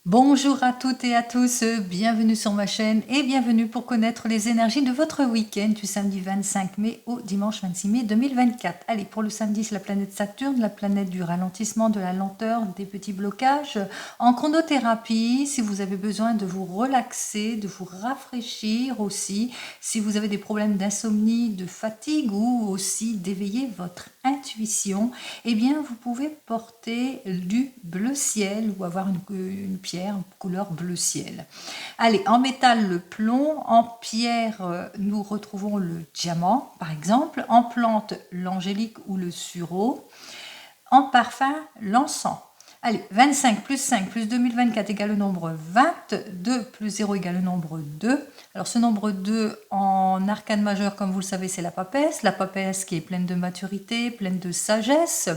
Bonjour à toutes et à tous, bienvenue sur ma chaîne et bienvenue pour connaître les énergies de votre week-end du samedi 25 mai au dimanche 26 mai 2024. Allez, pour le samedi, c'est la planète Saturne, la planète du ralentissement, de la lenteur, des petits blocages. En chronothérapie, si vous avez besoin de vous relaxer, de vous rafraîchir aussi, si vous avez des problèmes d'insomnie, de fatigue ou aussi d'éveiller votre intuition, eh bien vous pouvez porter du bleu ciel ou avoir une pierre couleur bleu ciel. Allez, en métal, le plomb, en pierre, nous retrouvons le diamant par exemple, en plante, l'angélique ou le sureau, en parfum, l'encens. Allez, 25 plus 5 plus 2024 égale le nombre 20, 2 plus 0 égale le nombre 2. Alors ce nombre 2 en arcane majeur, comme vous le savez, c'est la papesse qui est pleine de maturité, pleine de sagesse,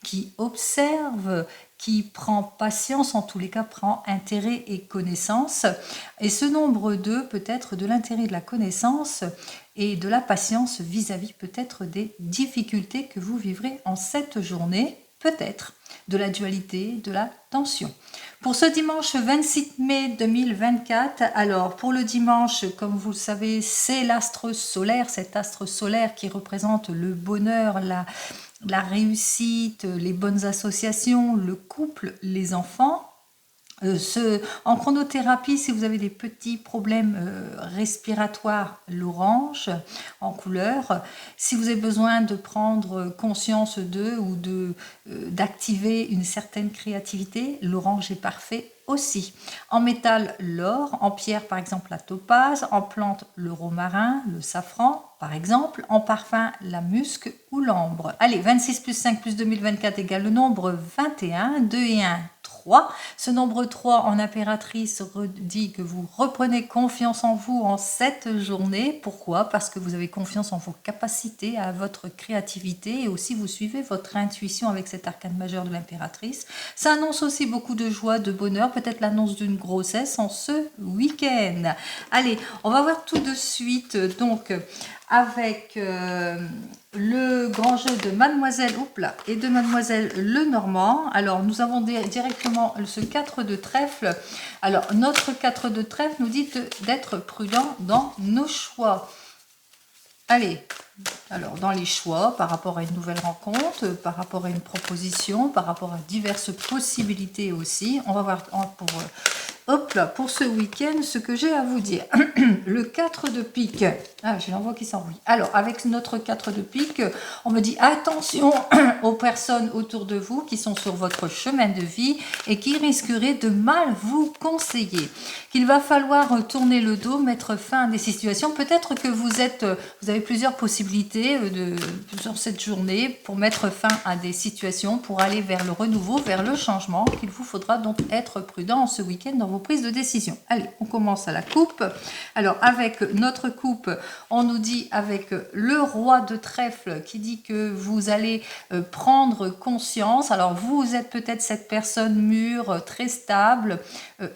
qui observe, qui prend patience, en tous les cas prend intérêt et connaissance. Et ce nombre 2 peut être de l'intérêt, de la connaissance et de la patience vis-à-vis peut-être des difficultés que vous vivrez en cette journée, peut-être de la dualité, de la tension. Pour ce dimanche 26 mai 2024, alors pour le dimanche, comme vous le savez, c'est l'astre solaire, cet astre solaire qui représente le bonheur, la réussite, les bonnes associations, le couple, les enfants. En chronothérapie, si vous avez des petits problèmes respiratoires, l'orange en couleur. Si vous avez besoin de prendre conscience d'eux ou d'activer une certaine créativité, l'orange est parfait aussi. En métal, l'or. En pierre, par exemple, la topaze. En plante, le romarin, le safran, par exemple. En parfum, la musc ou l'ambre. Allez, 26 plus 5 plus 2024 égale le nombre 21. 2 et 1, 3. Ce nombre 3 en impératrice dit que vous reprenez confiance en vous en cette journée. Pourquoi? Parce que vous avez confiance en vos capacités, à votre créativité et aussi vous suivez votre intuition avec cet arcane majeur de l'impératrice. Ça annonce aussi beaucoup de joie, de bonheur, peut-être l'annonce d'une grossesse en ce week-end. Allez, on va voir tout de suite donc avec le grand jeu de Mademoiselle et de Mademoiselle Lenormand. Alors, nous avons directement ce 4 de trèfle. Alors, notre 4 de trèfle nous dit d'être prudent dans nos choix. Allez, alors dans les choix, par rapport à une nouvelle rencontre, par rapport à une proposition, par rapport à diverses possibilités aussi, on va voir pour ce week-end ce que j'ai à vous dire. Le 4 de pique. Ah, j'ai l'envoi qui s'enrouille. Alors, avec notre 4 de pique, on me dit attention aux personnes autour de vous qui sont sur votre chemin de vie et qui risqueraient de mal vous conseiller. Qu'il va falloir tourner le dos, mettre fin à des situations. Peut-être que vous avez plusieurs possibilités sur cette journée pour mettre fin à des situations, pour aller vers le renouveau, vers le changement, qu'il vous faudra donc être prudent ce week-end dans vos prises de décision. Allez, on commence à la coupe. Alors, avec notre coupe, on nous dit avec le roi de trèfle qui dit que vous allez prendre conscience. Alors, vous êtes peut-être cette personne mûre, très stable,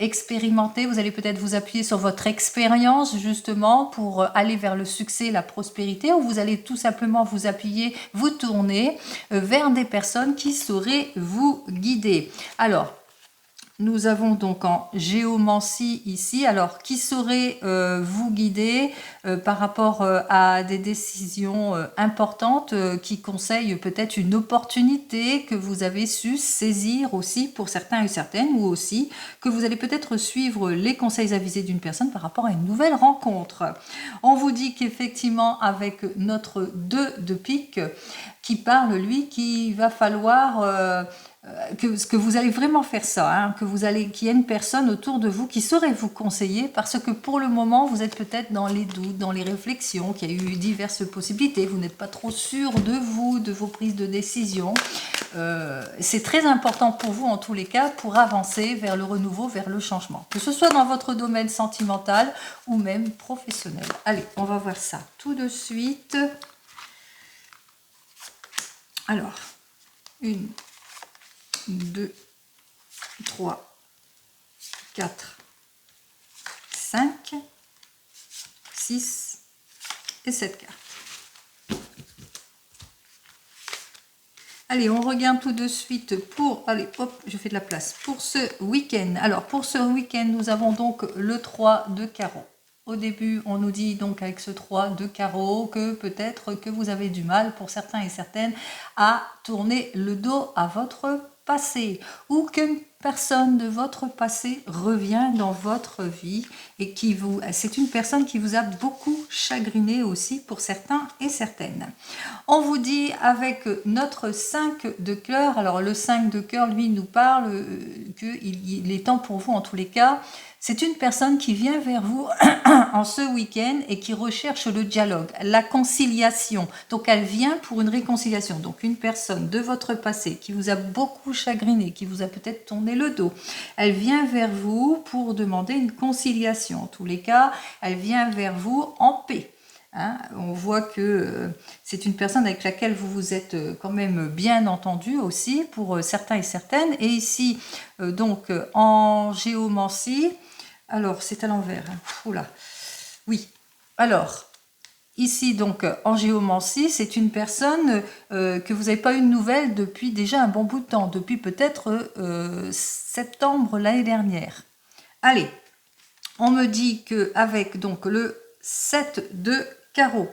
expérimentée. Vous allez peut-être vous appuyer sur votre expérience justement pour aller vers le succès, la prospérité, ou vous allez tout simplement vous appuyer, vous tourner vers des personnes qui sauraient vous guider. Alors, nous avons donc en géomancie ici, alors qui saurait vous guider par rapport à des décisions importantes qui conseillent peut-être une opportunité que vous avez su saisir aussi pour certains et certaines, ou aussi que vous allez peut-être suivre les conseils avisés d'une personne par rapport à une nouvelle rencontre. On vous dit qu'effectivement avec notre 2 de pique qui parle lui qu'il va falloir que vous allez vraiment faire ça, hein, qu'il y ait une personne autour de vous qui saurait vous conseiller, parce que pour le moment vous êtes peut-être dans les doutes, dans les réflexions, qu'il y a eu diverses possibilités, vous n'êtes pas trop sûr de vous, de vos prises de décision. C'est très important pour vous en tous les cas pour avancer vers le renouveau, vers le changement, que ce soit dans votre domaine sentimental ou même professionnel. Allez, on va voir ça tout de suite. Alors, 1, 2, 3, 4, 5, 6 et 7 cartes. Allez, on regarde tout de suite pour... Allez, hop, je fais de la place. Pour ce week-end. Alors, pour ce week-end, nous avons donc le 3 de carreau. Au début, on nous dit donc avec ce 3 de carreau que peut-être que vous avez du mal, pour certains et certaines, à tourner le dos à votre passé. Ou qu'une personne de votre passé revient dans votre vie et qui vous... C'est une personne qui vous a beaucoup chagriné aussi pour certains et certaines. On vous dit avec notre 5 de cœur, alors le 5 de cœur, lui, nous parle qu'il est temps pour vous en tous les cas. C'est une personne qui vient vers vous en ce week-end et qui recherche le dialogue, la conciliation. Donc, elle vient pour une réconciliation. Donc, une personne de votre passé qui vous a beaucoup chagriné, qui vous a peut-être tourné le dos, elle vient vers vous pour demander une conciliation. En tous les cas, elle vient vers vous en paix. Hein, on voit que c'est une personne avec laquelle vous vous êtes quand même bien entendu aussi pour certains et certaines. Et ici, donc en géomancie, alors c'est à l'envers. Hein. Oula, oui. Alors ici donc en géomancie, c'est une personne que vous n'avez pas eu de nouvelles depuis déjà un bon bout de temps, depuis peut-être septembre l'année dernière. Allez, on me dit que avec donc le 7 de carreau.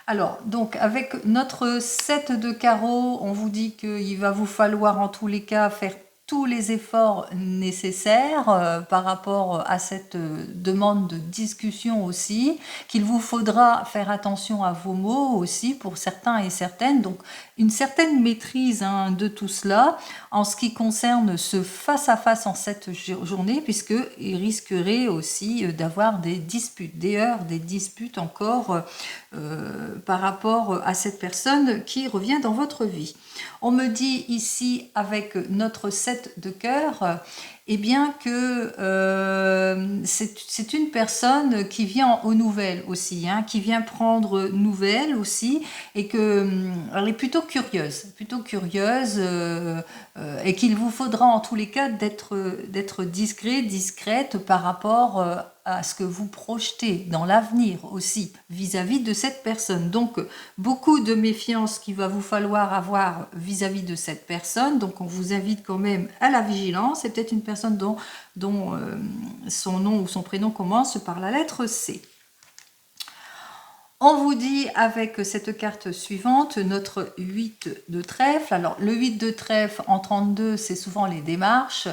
Alors, donc, avec notre 7 de carreau, on vous dit qu'il va vous falloir en tous les cas faire tous les efforts nécessaires par rapport à cette demande de discussion aussi, qu'il vous faudra faire attention à vos mots aussi pour certains et certaines, donc une certaine maîtrise de tout cela en ce qui concerne ce face-à-face en cette journée, puisqu'il risquerait aussi d'avoir des disputes, des heurts, des disputes encore par rapport à cette personne qui revient dans votre vie. On me dit ici avec notre 7 de cœur, eh bien que c'est une personne qui vient aux nouvelles aussi, hein, qui vient prendre nouvelles aussi, et qu'elle est plutôt curieuse et qu'il vous faudra en tous les cas d'être discret, discrète par rapport à ce que vous projetez dans l'avenir aussi vis-à-vis de cette personne. Donc, beaucoup de méfiance qu'il va vous falloir avoir vis-à-vis de cette personne. Donc, on vous invite quand même à la vigilance. C'est peut-être une personne dont son nom ou son prénom commence par la lettre C. On vous dit avec cette carte suivante, notre 8 de trèfle. Alors, le 8 de trèfle en 32, c'est souvent les démarches.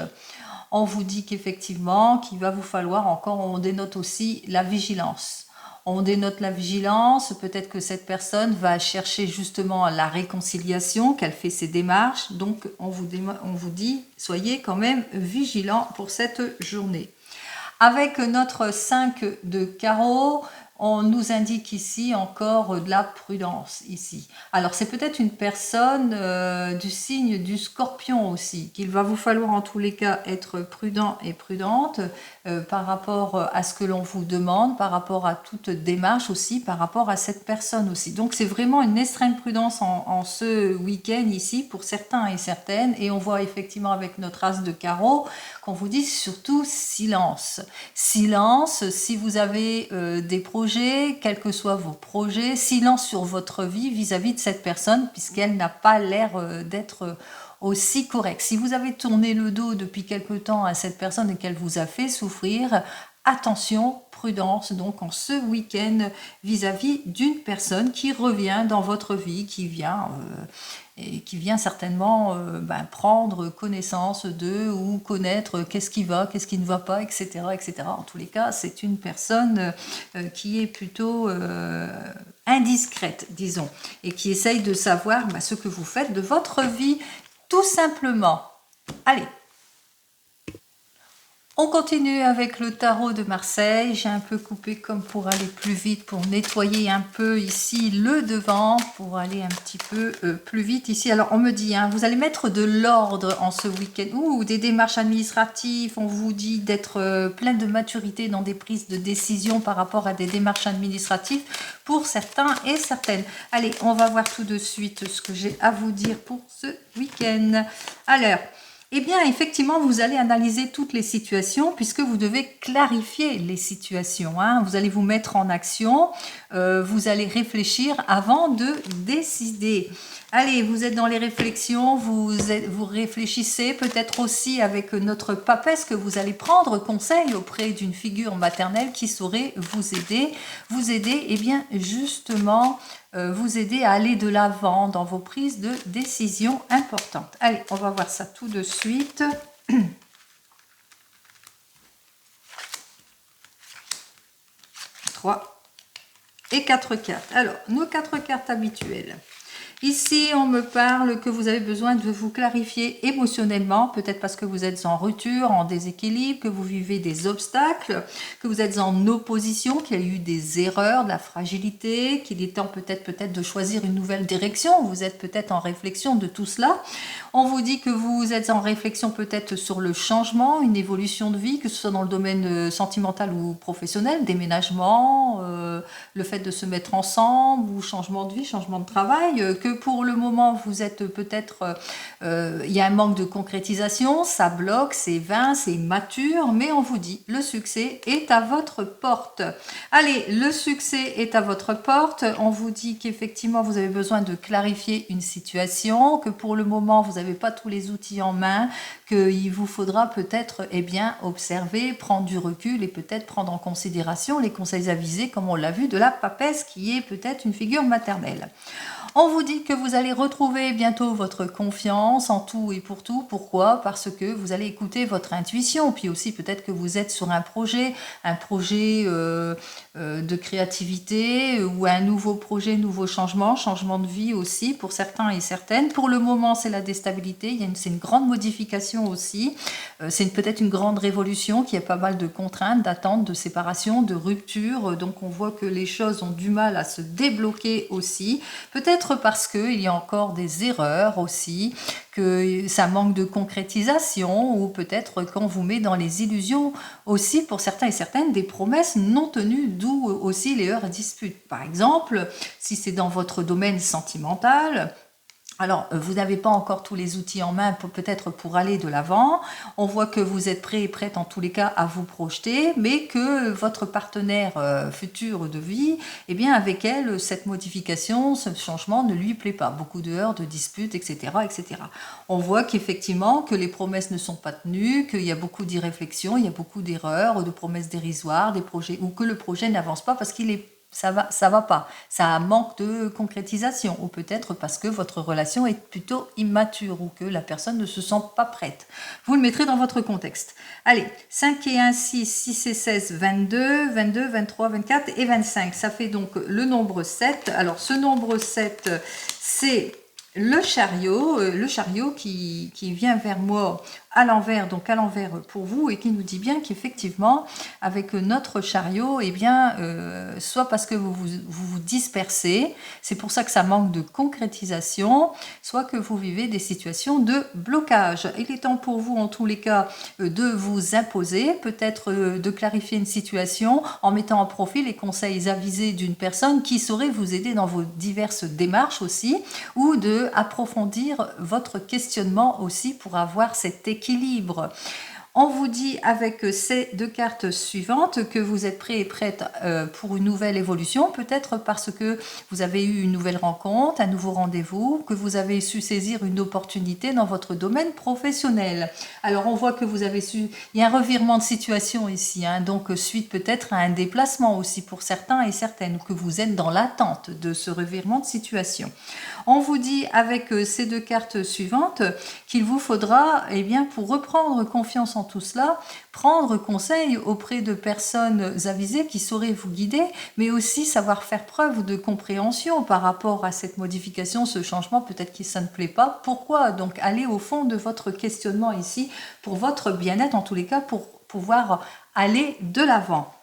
On vous dit qu'effectivement, qu'il va vous falloir encore, on dénote aussi la vigilance. On dénote la vigilance, peut-être que cette personne va chercher justement la réconciliation, qu'elle fait ses démarches. Donc, on vous dit, soyez quand même vigilants pour cette journée. Avec notre 5 de carreau, on nous indique ici encore de la prudence ici. Alors c'est peut-être une personne du signe du Scorpion aussi, qu'il va vous falloir en tous les cas être prudent et prudente par rapport à ce que l'on vous demande, par rapport à toute démarche aussi, par rapport à cette personne aussi. Donc c'est vraiment une extrême prudence en ce week-end ici pour certains et certaines. Et on voit effectivement avec notre as de carreau qu'on vous dit surtout silence. Silence si vous avez des projets, quels que soient vos projets, silence sur votre vie vis-à-vis de cette personne puisqu'elle n'a pas l'air d'être aussi correcte. Si vous avez tourné le dos depuis quelque temps à cette personne et qu'elle vous a fait souffrir, attention, prudence donc en ce week-end vis-à-vis d'une personne qui revient dans votre vie, qui vient certainement prendre connaissance de ou connaître qu'est-ce qui va, qu'est-ce qui ne va pas, etc., etc. En tous les cas, c'est une personne qui est plutôt indiscrète, disons, et qui essaye de savoir ce que vous faites de votre vie, tout simplement. Allez, on continue avec le tarot de Marseille. J'ai un peu coupé comme pour aller plus vite, pour nettoyer un peu ici le devant, pour aller un petit peu plus vite ici. Alors on me dit, vous allez mettre de l'ordre en ce week-end, ou des démarches administratives. On vous dit d'être plein de maturité dans des prises de décision par rapport à des démarches administratives pour certains et certaines. Allez, on va voir tout de suite ce que j'ai à vous dire pour ce week-end. Alors, eh bien, effectivement, vous allez analyser toutes les situations puisque vous devez clarifier les situations. Vous allez vous mettre en action. vous allez réfléchir avant de décider. Allez, vous êtes dans les réflexions, vous réfléchissez peut-être aussi avec notre papesse que vous allez prendre conseil auprès d'une figure maternelle qui saurait vous aider, et bien justement vous aider à aller de l'avant dans vos prises de décision importantes. Allez, on va voir ça tout de suite. 3 et 4 cartes. Alors, nos 4 cartes habituelles. Ici, on me parle que vous avez besoin de vous clarifier émotionnellement, peut-être parce que vous êtes en rupture, en déséquilibre, que vous vivez des obstacles, que vous êtes en opposition, qu'il y a eu des erreurs, de la fragilité, qu'il est temps peut-être de choisir une nouvelle direction. Vous êtes peut-être en réflexion de tout cela. On vous dit que vous êtes en réflexion peut-être sur le changement, une évolution de vie, que ce soit dans le domaine sentimental ou professionnel, déménagement, le fait de se mettre ensemble, ou changement de vie, changement de travail, que pour le moment vous êtes peut-être, il y a un manque de concrétisation, ça bloque, c'est vain, c'est immature, mais on vous dit le succès est à votre porte. Allez, le succès est à votre porte, on vous dit qu'effectivement vous avez besoin de clarifier une situation, que pour le moment vous n'avez pas tous les outils en main, qu'il vous faudra peut-être observer, prendre du recul et peut-être prendre en considération les conseils avisés, comme on l'a vu, de la papesse qui est peut-être une figure maternelle. On vous dit que vous allez retrouver bientôt votre confiance en tout et pour tout. Pourquoi? Parce que vous allez écouter votre intuition. Puis aussi peut-être que vous êtes sur un projet de créativité ou un nouveau projet, nouveau changement de vie aussi pour certains et certaines. Pour le moment, c'est la déstabilité. C'est une grande modification aussi. C'est peut-être une grande révolution qui a pas mal de contraintes, d'attentes, de séparation, de rupture. Donc on voit que les choses ont du mal à se débloquer aussi. Peut-être parce qu'il y a encore des erreurs aussi, que ça manque de concrétisation, ou peut-être qu'on vous met dans les illusions aussi pour certains et certaines des promesses non tenues, d'où aussi les heurts et disputes. Par exemple, si c'est dans votre domaine sentimental, alors, vous n'avez pas encore tous les outils en main peut-être pour aller de l'avant. On voit que vous êtes prêt et prête en tous les cas à vous projeter, mais que votre partenaire futur de vie, avec elle, cette modification, ce changement ne lui plaît pas. Beaucoup de heurts, de disputes, etc., etc. On voit qu'effectivement, que les promesses ne sont pas tenues, qu'il y a beaucoup d'irréflexion, il y a beaucoup d'erreurs, de promesses dérisoires, des projets, ou que le projet n'avance pas parce qu'il est ça va pas, ça manque de concrétisation, ou peut-être parce que votre relation est plutôt immature, ou que la personne ne se sent pas prête. Vous le mettrez dans votre contexte. Allez, 5 et 1, 6, 6 et 16, 22, 22, 23, 24 et 25. Ça fait donc le nombre 7. Alors, ce nombre 7, c'est le chariot qui vient vers moi à l'envers, donc à l'envers pour vous, et qui nous dit bien qu'effectivement, avec notre chariot, soit parce que vous dispersez, c'est pour ça que ça manque de concrétisation, soit que vous vivez des situations de blocage. Il est temps pour vous, en tous les cas, de vous imposer, peut-être de clarifier une situation en mettant en profit les conseils avisés d'une personne qui saurait vous aider dans vos diverses démarches aussi, ou de approfondir votre questionnement aussi pour avoir cet équilibre. On vous dit avec ces 2 cartes suivantes que vous êtes prêt et prête pour une nouvelle évolution, peut-être parce que vous avez eu une nouvelle rencontre, un nouveau rendez-vous, que vous avez su saisir une opportunité dans votre domaine professionnel. Alors on voit que vous avez su, il y a un revirement de situation ici, donc suite peut-être à un déplacement aussi pour certains et certaines, ou que vous êtes dans l'attente de ce revirement de situation. On vous dit avec ces 2 cartes suivantes qu'il vous faudra, pour reprendre confiance en tout cela, prendre conseil auprès de personnes avisées qui sauraient vous guider, mais aussi savoir faire preuve de compréhension par rapport à cette modification, ce changement, peut-être que ça ne plaît pas. Pourquoi? Donc aller au fond de votre questionnement ici, pour votre bien-être en tous les cas, pour pouvoir aller de l'avant.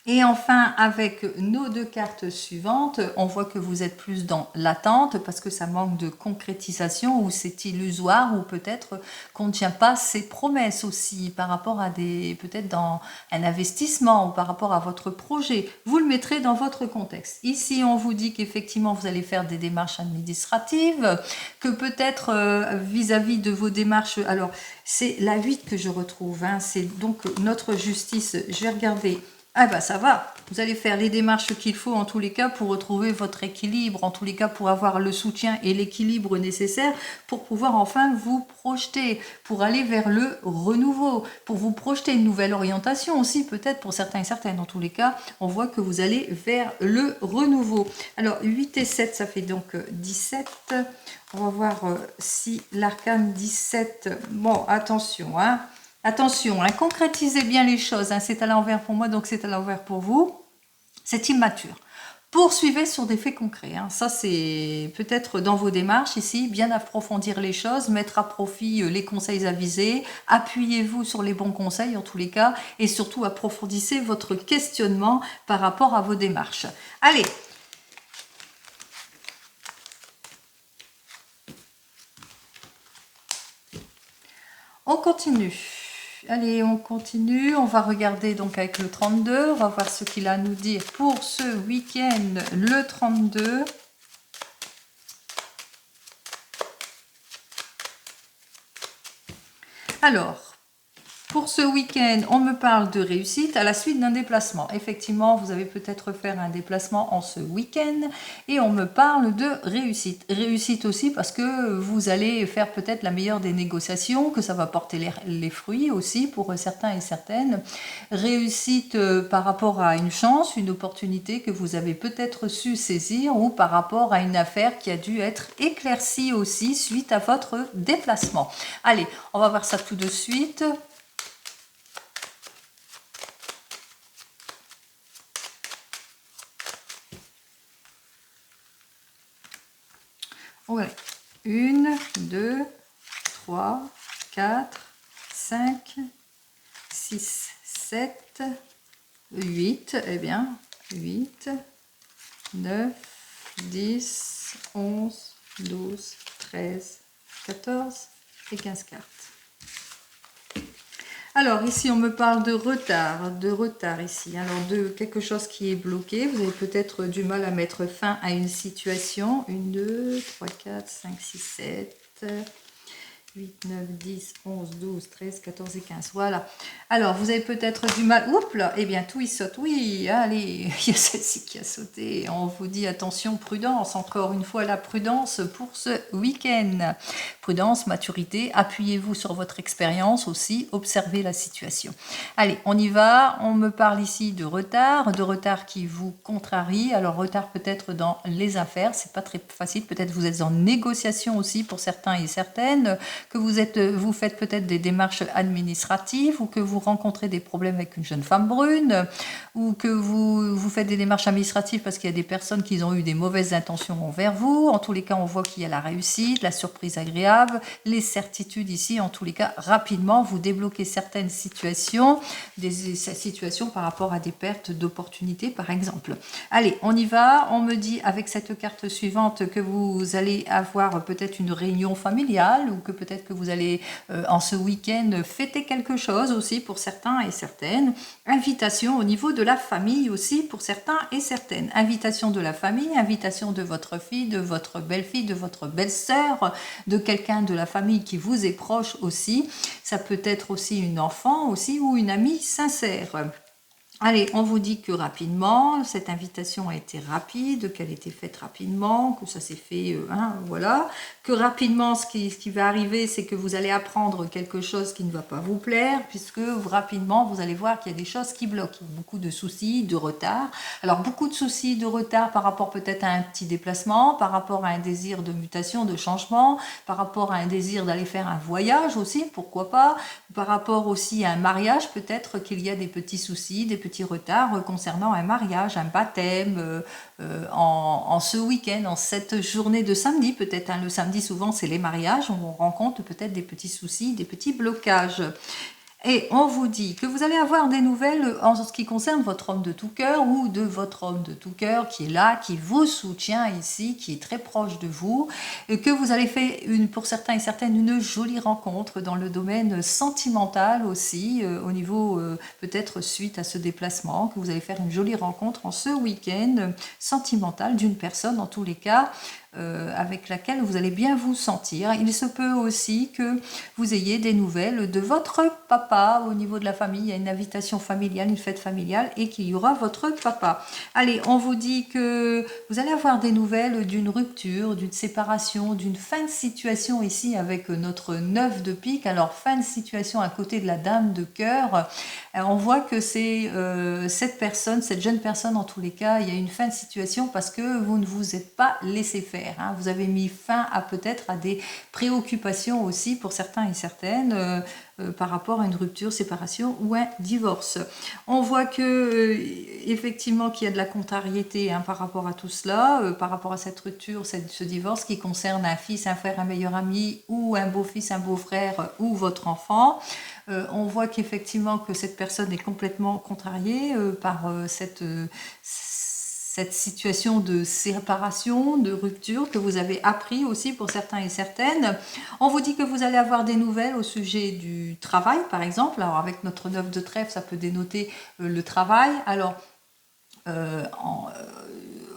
Et enfin, avec nos 2 cartes suivantes, on voit que vous êtes plus dans l'attente parce que ça manque de concrétisation, ou c'est illusoire, ou peut-être qu'on ne tient pas ses promesses aussi par rapport à peut-être dans un investissement ou par rapport à votre projet. Vous le mettrez dans votre contexte. Ici, on vous dit qu'effectivement, vous allez faire des démarches administratives, que peut-être vis-à-vis de vos démarches, alors c'est la 8 que je retrouve, c'est donc notre justice. Je vais regarder Ah bah ça va, vous allez faire les démarches qu'il faut en tous les cas pour retrouver votre équilibre, en tous les cas pour avoir le soutien et l'équilibre nécessaire pour pouvoir enfin vous projeter, pour aller vers le renouveau, pour vous projeter une nouvelle orientation aussi peut-être pour certains et certaines. En tous les cas, on voit que vous allez vers le renouveau. Alors 8 et 7, ça fait donc 17. On va voir si l'arcane 17... Bon, attention, hein. Attention, hein, concrétisez bien les choses. Hein, c'est à l'envers pour moi, donc c'est à l'envers pour vous. C'est immature. Poursuivez sur des faits concrets. Hein. Ça, c'est peut-être dans vos démarches ici, bien approfondir les choses, mettre à profit les conseils avisés, appuyez-vous sur les bons conseils en tous les cas, et surtout approfondissez votre questionnement par rapport à vos démarches. Allez, on continue. Allez, on continue. On va regarder donc avec le 32. On va voir ce qu'il a à nous dire pour ce week-end, le 32. Alors, pour ce week-end, on me parle de réussite à la suite d'un déplacement. Effectivement, vous avez peut-être faire un déplacement en ce week-end et on me parle de réussite. Réussite aussi parce que vous allez faire peut-être la meilleure des négociations, que ça va porter les fruits aussi pour certains et certaines. Réussite par rapport à une chance, une opportunité que vous avez peut-être su saisir ou par rapport à une affaire qui a dû être éclaircie aussi suite à votre déplacement. Allez, on va voir ça tout de suite. Ouais. 1, 2, 3, 4, 5, 6, 7, 8, eh bien, 8, 9, 10, 11, 12, 13, 14 et 15 cartes. Alors ici on me parle de retard ici, alors de quelque chose qui est bloqué, vous avez peut-être du mal à mettre fin à une situation, 1, 2, 3, 4, 5, 6, 7, 8, 9, 10, 11, 12, 13, 14 et 15. Voilà. Alors, vous avez peut-être du mal. Oups là, eh bien, tout il saute. Oui, allez, il y a celle-ci qui a sauté. On vous dit attention, prudence. Encore une fois, la prudence pour ce week-end. Prudence, maturité. Appuyez-vous sur votre expérience aussi. Observez la situation. Allez, on y va. On me parle ici de retard qui vous contrarie. Alors, retard peut-être dans les affaires. C'est pas très facile. Peut-être vous êtes en négociation aussi pour certains et certaines, que vous faites peut-être des démarches administratives ou que vous rencontrez des problèmes avec une jeune femme brune ou que vous faites des démarches administratives parce qu'il y a des personnes qui ont eu des mauvaises intentions envers vous. En tous les cas, on voit qu'il y a la réussite, la surprise agréable, les certitudes ici. En tous les cas, rapidement, vous débloquez certaines situations, des situations par rapport à des pertes d'opportunités, par exemple. Allez, on y va. On me dit avec cette carte suivante que vous allez avoir peut-être une réunion familiale ou que peut-être que vous allez en ce week-end fêter quelque chose aussi pour certains et certaines. Invitation au niveau de la famille aussi pour certains et certaines. Invitation de la famille, invitation de votre fille, de votre belle-fille, de votre belle-sœur, de quelqu'un de la famille qui vous est proche aussi. Ça peut être aussi une enfant aussi ou une amie sincère. Allez, on vous dit que rapidement, cette invitation a été rapide, qu'elle a été faite rapidement, que ça s'est fait, voilà. Que rapidement, ce qui va arriver, c'est que vous allez apprendre quelque chose qui ne va pas vous plaire, puisque rapidement, vous allez voir qu'il y a des choses qui bloquent. Il y a beaucoup de soucis, de retard. Alors, beaucoup de soucis, de retard par rapport peut-être à un petit déplacement, par rapport à un désir de mutation, de changement, par rapport à un désir d'aller faire un voyage aussi, pourquoi pas, par rapport aussi à un mariage, peut-être qu'il y a des petits soucis, des petits retards concernant un mariage, un baptême, en ce week-end, en cette journée de samedi, peut-être. Le samedi, souvent, c'est les mariages, on rencontre peut-être des petits soucis, des petits blocages. Et on vous dit que vous allez avoir des nouvelles en ce qui concerne votre homme de tout cœur ou de votre homme de tout cœur qui est là, qui vous soutient ici, qui est très proche de vous, et que vous allez faire, pour certains et certaines, une jolie rencontre dans le domaine sentimental aussi, au niveau peut-être suite à ce déplacement, que vous allez faire une jolie rencontre en ce week-end sentimental d'une personne en tous les cas. avec laquelle vous allez bien vous sentir. Il se peut aussi que vous ayez des nouvelles de votre papa au niveau de la famille. Il y a une invitation familiale, une fête familiale et qu'il y aura votre papa. Allez, on vous dit que vous allez avoir des nouvelles d'une rupture, d'une séparation, d'une fin de situation ici avec notre 9 de pique. Alors, fin de situation à côté de la dame de cœur. On voit que c'est cette personne, cette jeune personne en tous les cas, il y a une fin de situation parce que vous ne vous êtes pas laissé faire. Hein. Vous avez mis fin à peut-être à des préoccupations aussi pour certains et certaines par rapport à une rupture, séparation ou un divorce. On voit que effectivement qu'il y a de la contrariété hein, par rapport à tout cela, par rapport à cette rupture, ce divorce qui concerne un fils, un frère, un meilleur ami ou un beau-fils, un beau-frère ou votre enfant. On voit qu'effectivement que cette personne est complètement contrariée par cette situation de séparation, de rupture que vous avez appris aussi pour certains et certaines. On vous dit que vous allez avoir des nouvelles au sujet du travail, par exemple. Alors avec notre 9 de trèfle, ça peut dénoter le travail. Alors,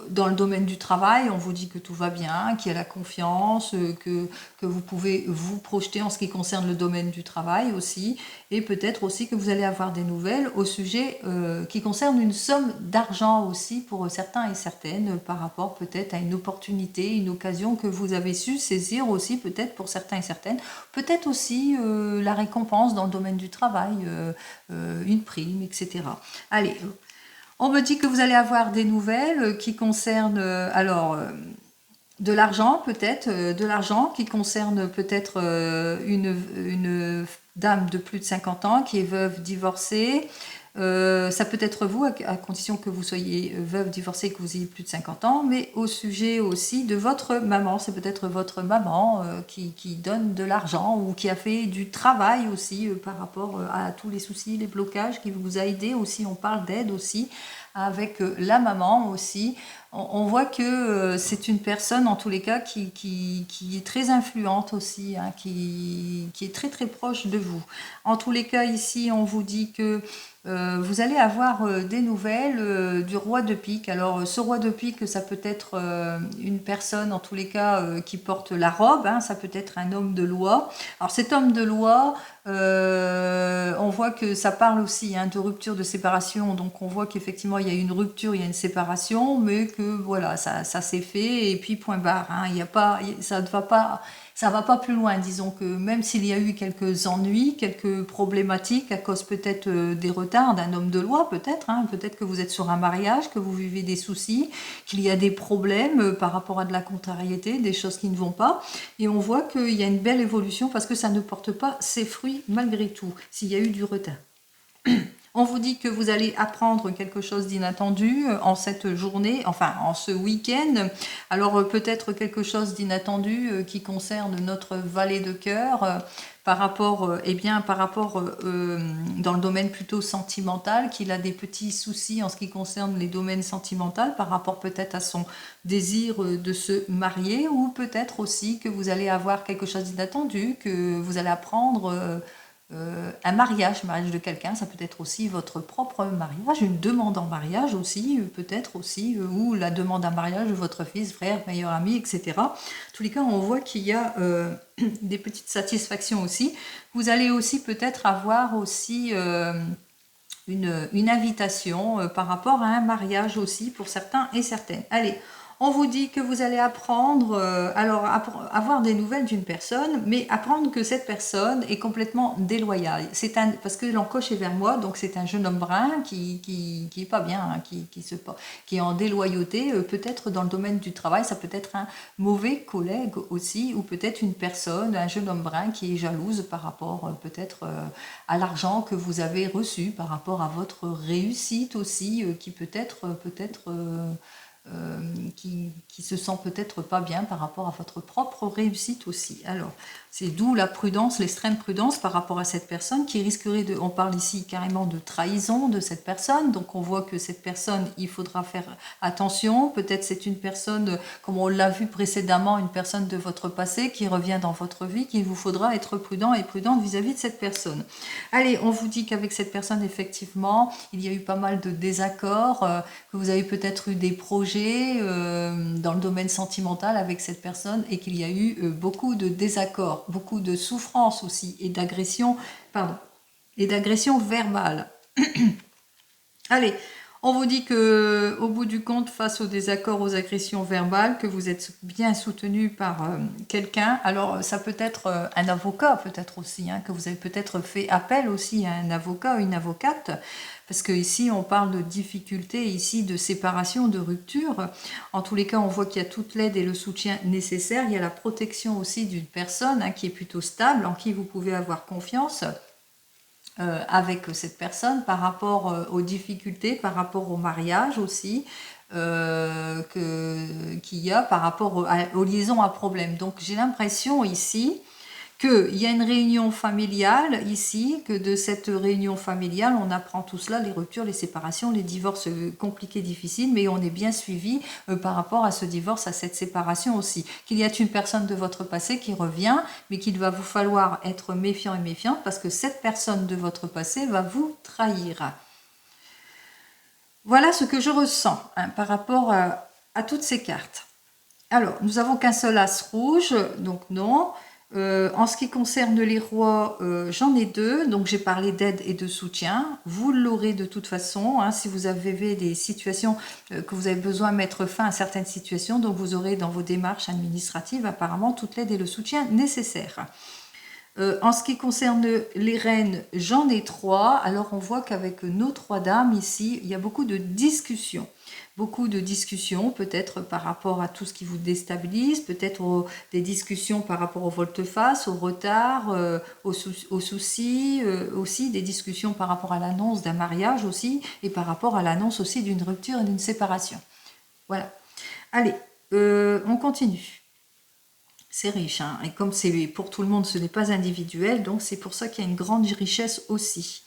dans le domaine du travail, on vous dit que tout va bien, qu'il y a la confiance, que vous pouvez vous projeter en ce qui concerne le domaine du travail aussi, et peut-être aussi que vous allez avoir des nouvelles au sujet qui concerne une somme d'argent aussi pour certains et certaines, par rapport peut-être à une opportunité, une occasion que vous avez su saisir aussi peut-être pour certains et certaines, peut-être aussi la récompense dans le domaine du travail, une prime, etc. Allez, on me dit que vous allez avoir des nouvelles qui concernent de l'argent peut-être, de l'argent qui concerne peut-être une dame de plus de 50 ans qui est veuve divorcée. Ça peut être vous, à condition que vous soyez veuve divorcée et que vous ayez plus de 50 ans, mais au sujet aussi de votre maman. C'est peut-être votre maman qui donne de l'argent ou qui a fait du travail aussi par rapport à tous les soucis, les blocages, qui vous a aidé aussi. On parle d'aide aussi avec la maman aussi. On voit que c'est une personne en tous les cas qui est très influente aussi, hein, qui est très très proche de vous. En tous les cas ici on vous dit que vous allez avoir des nouvelles du roi de pique. Alors ce roi de pique, ça peut être une personne en tous les cas qui porte la robe, hein, ça peut être un homme de loi. Alors cet homme de loi, on voit que ça parle aussi hein, de rupture, de séparation, donc on voit qu'effectivement il y a une rupture, il y a une séparation, mais que voilà, ça s'est fait et puis point barre. Hein, il y a pas, ça ne va pas... Ça va pas plus loin, disons que même s'il y a eu quelques ennuis, quelques problématiques à cause peut-être des retards d'un homme de loi, peut-être, hein, peut-être que vous êtes sur un mariage, que vous vivez des soucis, qu'il y a des problèmes par rapport à de la contrariété, des choses qui ne vont pas, et on voit qu'il y a une belle évolution parce que ça ne porte pas ses fruits malgré tout, s'il y a eu du retard. On vous dit que vous allez apprendre quelque chose d'inattendu en cette journée, enfin en ce week-end. Alors peut-être quelque chose d'inattendu qui concerne notre valet de cœur par rapport dans le domaine plutôt sentimental, qu'il a des petits soucis en ce qui concerne les domaines sentimentaux par rapport peut-être à son désir de se marier, ou peut-être aussi que vous allez avoir quelque chose d'inattendu, que vous allez apprendre un mariage de quelqu'un, ça peut être aussi votre propre mariage, une demande en mariage aussi, peut-être aussi, ou la demande en mariage de votre fils, frère, meilleur ami, etc. En tous les cas, on voit qu'il y a des petites satisfactions aussi. Vous allez aussi peut-être avoir aussi une invitation par rapport à un mariage aussi pour certains et certaines. Allez, on vous dit que vous allez apprendre, avoir des nouvelles d'une personne, mais apprendre que cette personne est complètement déloyale. Parce que l'encoche est vers moi, donc c'est un jeune homme brun qui est pas bien, hein, qui est en déloyauté, peut-être dans le domaine du travail, ça peut être un mauvais collègue aussi, ou peut-être une personne, un jeune homme brun qui est jalouse par rapport peut-être à l'argent que vous avez reçu, par rapport à votre réussite aussi, qui peut-être qui se sent peut-être pas bien par rapport à votre propre réussite aussi. Alors, c'est d'où la prudence, l'extrême prudence par rapport à cette personne qui risquerait de... On parle ici carrément de trahison de cette personne, donc on voit que cette personne, il faudra faire attention. Peut-être c'est une personne, comme on l'a vu précédemment, une personne de votre passé qui revient dans votre vie, qu'il vous faudra être prudent et prudente vis-à-vis de cette personne. Allez, on vous dit qu'avec cette personne, effectivement, il y a eu pas mal de désaccords, que vous avez peut-être eu des projets projet dans le domaine sentimental avec cette personne et qu'il y a eu beaucoup de désaccords, beaucoup de souffrance aussi et d'agression, pardon, et d'agression verbale. Allez, on vous dit que au bout du compte, face aux désaccords, aux agressions verbales, que vous êtes bien soutenu par quelqu'un. Alors, ça peut être un avocat, peut-être aussi, hein, que vous avez peut-être fait appel aussi à un avocat ou une avocate, parce que ici, on parle de difficultés, ici, de séparation, de rupture. En tous les cas, on voit qu'il y a toute l'aide et le soutien nécessaire. Il y a la protection aussi d'une personne hein, qui est plutôt stable, en qui vous pouvez avoir confiance. Avec cette personne par rapport aux difficultés, par rapport au mariage aussi, qu'il y a par rapport aux liaisons à problème. Donc j'ai l'impression ici qu'il y a une réunion familiale ici, que de cette réunion familiale, on apprend tout cela, les ruptures, les séparations, les divorces compliqués, difficiles, mais on est bien suivi par rapport à ce divorce, à cette séparation aussi. Qu'il y a une personne de votre passé qui revient, mais qu'il va vous falloir être méfiant et méfiante parce que cette personne de votre passé va vous trahir. Voilà ce que je ressens hein, par rapport à toutes ces cartes. Alors, nous avons qu'un seul as rouge, donc non. En ce qui concerne les rois, j'en ai deux, donc j'ai parlé d'aide et de soutien. Vous l'aurez de toute façon, hein, si vous avez des situations que vous avez besoin de mettre fin à certaines situations, donc vous aurez dans vos démarches administratives apparemment toute l'aide et le soutien nécessaires. En ce qui concerne les reines, j'en ai trois. Alors on voit qu'avec nos trois dames ici, il y a beaucoup de discussions. Beaucoup de discussions, peut-être par rapport à tout ce qui vous déstabilise, peut-être des discussions par rapport au volte-face, au retard, aux soucis, aussi des discussions par rapport à l'annonce d'un mariage aussi, et par rapport à l'annonce aussi d'une rupture et d'une séparation. Voilà. Allez, on continue. C'est riche, hein, et comme c'est pour tout le monde, ce n'est pas individuel, donc c'est pour ça qu'il y a une grande richesse aussi.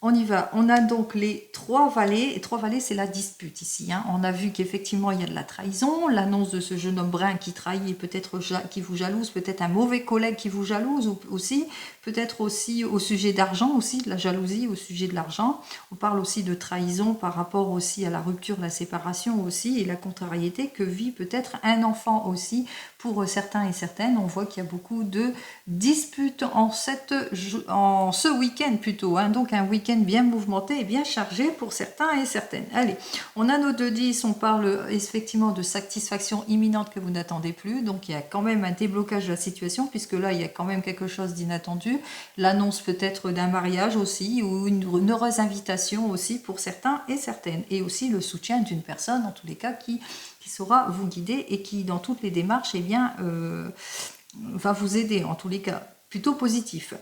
On y va. On a donc les trois valets. Et trois valets, c'est la dispute ici. Hein. On a vu qu'effectivement, il y a de la trahison. L'annonce de ce jeune homme brun qui trahit et peut-être qui vous jalouse. Peut-être un mauvais collègue qui vous jalouse aussi. Peut-être aussi au sujet d'argent aussi, de la jalousie au sujet de l'argent. On parle aussi de trahison par rapport aussi à la rupture, la séparation aussi. Et la contrariété que vit peut-être un enfant aussi. Pour certains et certaines, on voit qu'il y a beaucoup de disputes en ce week-end plutôt. Hein. Donc un week-end bien mouvementé et bien chargé pour certains et certaines. Allez, on a nos 2-10, on parle effectivement de satisfaction imminente que vous n'attendez plus. Donc il y a quand même un déblocage de la situation puisque là il y a quand même quelque chose d'inattendu. L'annonce peut-être d'un mariage aussi ou une heureuse invitation aussi pour certains et certaines. Et aussi le soutien d'une personne en tous les cas qui saura vous guider et qui dans toutes les démarches eh bien, va vous aider en tous les cas, plutôt positif.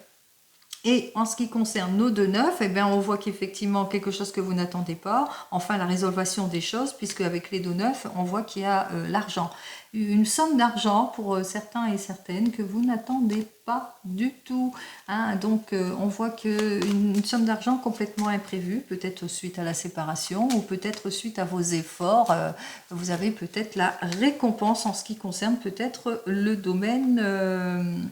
Et en ce qui concerne nos 2-9, eh bien, on voit qu'effectivement quelque chose que vous n'attendez pas, enfin la résolution des choses, puisque avec les 2-9, on voit qu'il y a l'argent. Une somme d'argent pour certains et certaines que vous n'attendez pas du tout. Hein. Donc on voit qu'une somme d'argent complètement imprévue, peut-être suite à la séparation ou peut-être suite à vos efforts, vous avez peut-être la récompense en ce qui concerne peut-être le domaine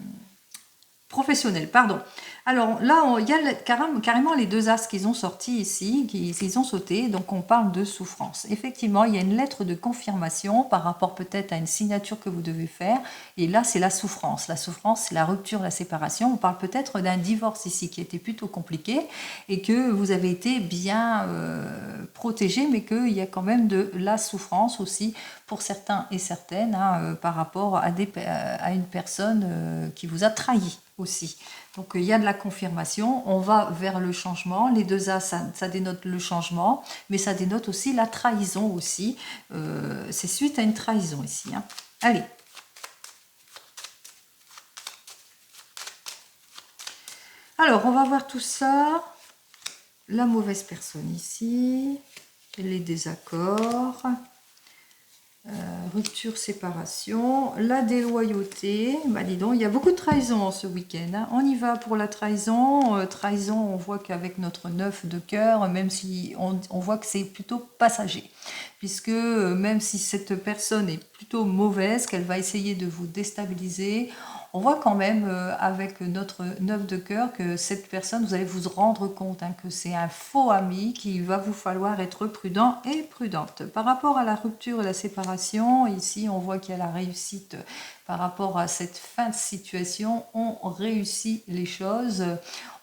professionnel, pardon. Alors là, il y a carrément les deux as qu'ils ont sortis ici, qu'ils ont sauté, donc on parle de souffrance. Effectivement, il y a une lettre de confirmation par rapport peut-être à une signature que vous devez faire, et là c'est la souffrance. La souffrance, c'est la rupture, la séparation. On parle peut-être d'un divorce ici qui était plutôt compliqué, et que vous avez été bien protégé, mais qu'il y a quand même de la souffrance aussi pour certains et certaines, hein, par rapport à une personne qui vous a trahi aussi. Donc il y a de la confirmation, on va vers le changement, les deux as ça dénote le changement, mais ça dénote aussi la trahison aussi, c'est suite à une trahison ici. Hein. Allez. Alors on va voir tout ça, la mauvaise personne ici, les désaccords, rupture, séparation, la déloyauté, bah dis donc, il y a beaucoup de trahison ce week-end, hein. On y va pour la trahison, trahison, on voit qu'avec notre 9 de cœur, même si on voit que c'est plutôt passager, puisque même si cette personne est plutôt mauvaise, qu'elle va essayer de vous déstabiliser, On voit quand même avec notre 9 de cœur que cette personne, vous allez vous rendre compte que c'est un faux ami, qu'il va vous falloir être prudent et prudente. Par rapport à la rupture et la séparation, ici on voit qu'il y a la réussite par rapport à cette fin de situation. On réussit les choses,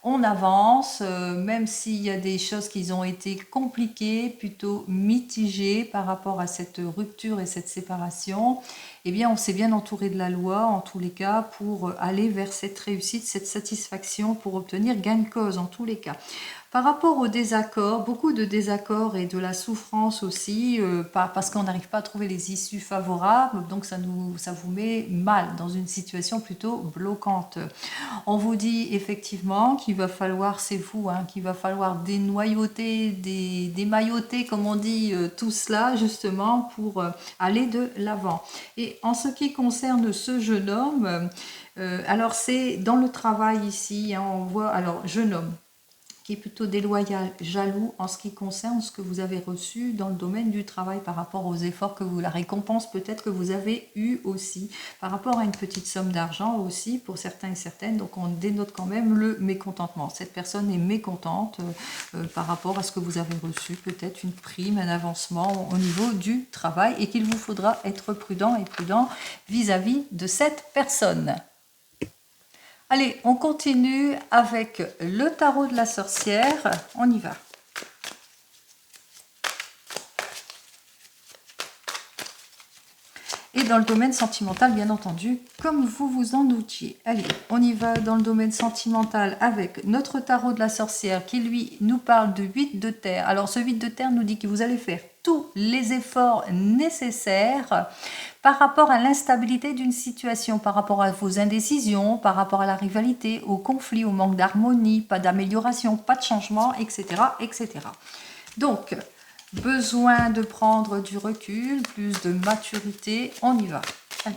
on avance, même s'il y a des choses qui ont été compliquées, plutôt mitigées par rapport à cette rupture et cette séparation. Eh bien, on s'est bien entouré de la loi, en tous les cas, pour aller vers cette réussite, cette satisfaction, pour obtenir gain de cause, en tous les cas. Par rapport aux désaccords, beaucoup de désaccords et de la souffrance aussi, parce qu'on n'arrive pas à trouver les issues favorables, donc ça vous met mal, dans une situation plutôt bloquante. On vous dit effectivement qu'il va falloir, c'est vous, qu'il va falloir dénoyauter, démailloter, comme on dit, tout cela, justement, pour aller de l'avant. Et en ce qui concerne ce jeune homme, alors c'est dans le travail ici, on voit, alors jeune homme, qui est plutôt déloyal, jaloux en ce qui concerne ce que vous avez reçu dans le domaine du travail par rapport aux efforts que vous, la récompense peut-être que vous avez eu aussi, par rapport à une petite somme d'argent aussi pour certains et certaines, donc on dénote quand même le mécontentement. Cette personne est mécontente par rapport à ce que vous avez reçu, peut-être une prime, un avancement au niveau du travail et qu'il vous faudra être prudent et prudent vis-à-vis de cette personne. Allez, on continue avec le tarot de la sorcière. On y va. Et dans le domaine sentimental, bien entendu, comme vous vous en doutiez. Allez, on y va dans le domaine sentimental avec notre tarot de la sorcière qui, lui, nous parle de 8 de terre. Alors, ce 8 de terre nous dit que vous allez faire tous les efforts nécessaires par rapport à l'instabilité d'une situation, par rapport à vos indécisions, par rapport à la rivalité, au conflit, au manque d'harmonie, pas d'amélioration, pas de changement, etc., etc. Donc, besoin de prendre du recul, plus de maturité, on y va. Allez.